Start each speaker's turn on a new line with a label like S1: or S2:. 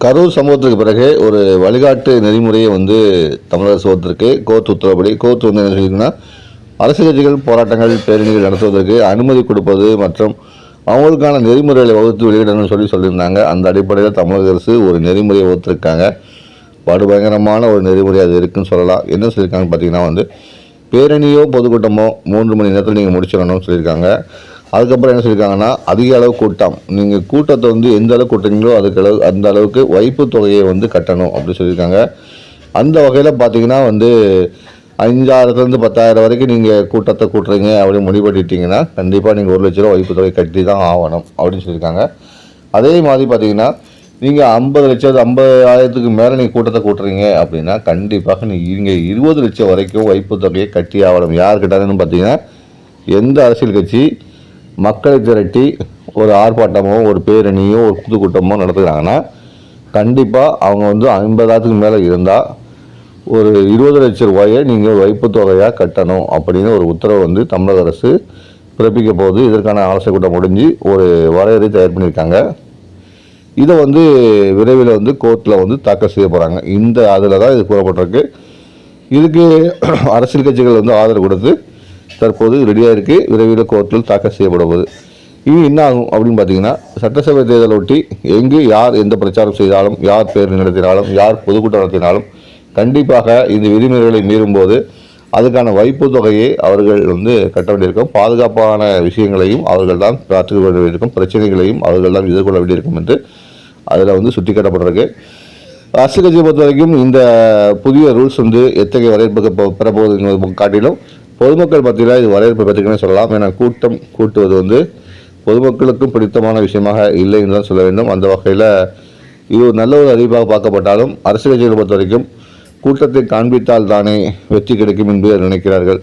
S1: கரூர் சம்பவத்துக்கு பிறகு ஒரு வழிகாட்டு நெறிமுறையை தமிழக அரசு வந்திருக்கு. கோர்ட் உத்தரவுப்படி கோர்ட் என்ன சொல்லியிருக்குன்னா, அரசியல் கட்சிகள் போராட்டங்கள் பேரணிகள் நடத்துவதற்கு அனுமதி கொடுப்பது மற்றும் அவங்களுக்கான நெறிமுறைகளை வகுத்து வெளியிடணும்னு சொல்லியிருந்தாங்க. அந்த அடிப்படையில் தமிழக அரசு ஒரு நெறிமுறையை வகுத்திருக்காங்க. படுபயங்கரமான ஒரு நெறிமுறை அது இருக்குன்னு சொல்லலாம். என்ன சொல்லியிருக்காங்கன்னு பார்த்தீங்கன்னா பேரணியோ பொதுக்கூட்டமோ 3 மணி நேரத்தில் நீங்கள் முடிச்சிடணும்னு சொல்லியிருக்காங்க. அதுக்கப்புறம் என்ன சொல்லியிருக்காங்கன்னா, அதிக அளவு கூட்டம், நீங்கள் கூட்டத்தை எந்த அளவுக்கு கூட்டுறீங்களோ அந்த அளவுக்கு வைப்பு தொகையை கட்டணும் அப்படின்னு சொல்லியிருக்காங்க. அந்த வகையில் பார்த்தீங்கன்னா 5,000 10,000 வரைக்கும் நீங்கள் கூட்டத்தை கூட்டுறீங்க அப்படின்னு முடிவு பண்ணிட்டீங்கன்னா கண்டிப்பாக நீங்கள் 1 லட்ச ரூபா வைப்பு தொகை கட்டி தான் ஆகணும் அப்படின்னு சொல்லியிருக்காங்க. அதே மாதிரி பார்த்தீங்கன்னா நீங்கள் 50,000க்கு மேலே நீங்கள் கூட்டத்தை கூட்டுறீங்க அப்படின்னா கண்டிப்பாக நீங்கள் 20 லட்சம் வரைக்கும் வைப்பு தொகையை கட்டி ஆகணும். யார் கிட்டாங்கன்னு பார்த்தீங்கன்னா, எந்த அரசியல் கட்சி மக்களை திரட்டி ஒரு ஆர்ப்பாட்டமோ ஒரு பேரணியோ ஒரு பொதுக்கூட்டமோ நடத்துகிறாங்கன்னா கண்டிப்பாக அவங்க 50,000க்கு மேலே இருந்தால் ஒரு 20 லட்சம் ரூபாயை நீங்கள் வைப்பு தொகையாக கட்டணும் அப்படின்னு ஒரு உத்தரவு தமிழக அரசு பிறப்பிக்க போகுது. இதற்கான ஆலோசனை கூட்டம் முடிஞ்சு ஒரு வரையறை தயார் பண்ணியிருக்காங்க. இதை விரைவில் கோர்ட்டில் தாக்கல் செய்ய போகிறாங்க. இந்த அதில் தான் இது கூறப்பட்டிருக்கு. இதுக்கு அரசியல் கட்சிகள் ஆதரவு கொடுத்து தற்போது ரெடியாக இருக்குது. விரைவில் கோர்ட்டில் தாக்கல் செய்யப்பட போகுது. இது என்ன ஆகும் அப்படின்னு பார்த்தீங்கன்னா, சட்டசபை தேர்தலை ஒட்டி எங்கு யார் எந்த பிரச்சாரம் செய்தாலும், யார் பேரணி நடத்தினாலும், யார் பொதுக்கூட்டம் நடத்தினாலும் கண்டிப்பாக இந்த விதிமுறைகளை மீறும்போது அதுக்கான வைப்பு தொகையை அவர்கள் கட்ட வேண்டியிருக்கும். பாதுகாப்பான விஷயங்களையும் அவர்கள் தான் பார்த்துக்க வேண்டியிருக்கும். பிரச்சனைகளையும் அவர்கள் தான் எதிர்கொள்ள வேண்டியிருக்கும் என்று அதில் சுட்டிக்காட்டப்பட்டிருக்கு. அரசியல் கட்சியை பொறுத்த வரைக்கும் இந்த புதிய ரூல்ஸ் எத்தகைய வரவேற்பு பெறப்போகுது காட்டிலும் பொதுமக்கள் மத்தியில் இது வரவேற்பு பெற்றுக்குன்னு சொல்லலாம். ஏன்னா கூட்டம் கூட்டுவது பொதுமக்களுக்கும் பிடித்தமான விஷயமாக இல்லை என்று தான் சொல்ல வேண்டும். அந்த வகையில் இது ஒரு நல்ல ஒரு அறிவிப்பாக பார்க்கப்பட்டாலும் அரசியல் கட்சிகளை பொறுத்த வரைக்கும் கூட்டத்தை காண்பித்தால் தானே வெற்றி கிடைக்கும் என்று நினைக்கிறார்கள்.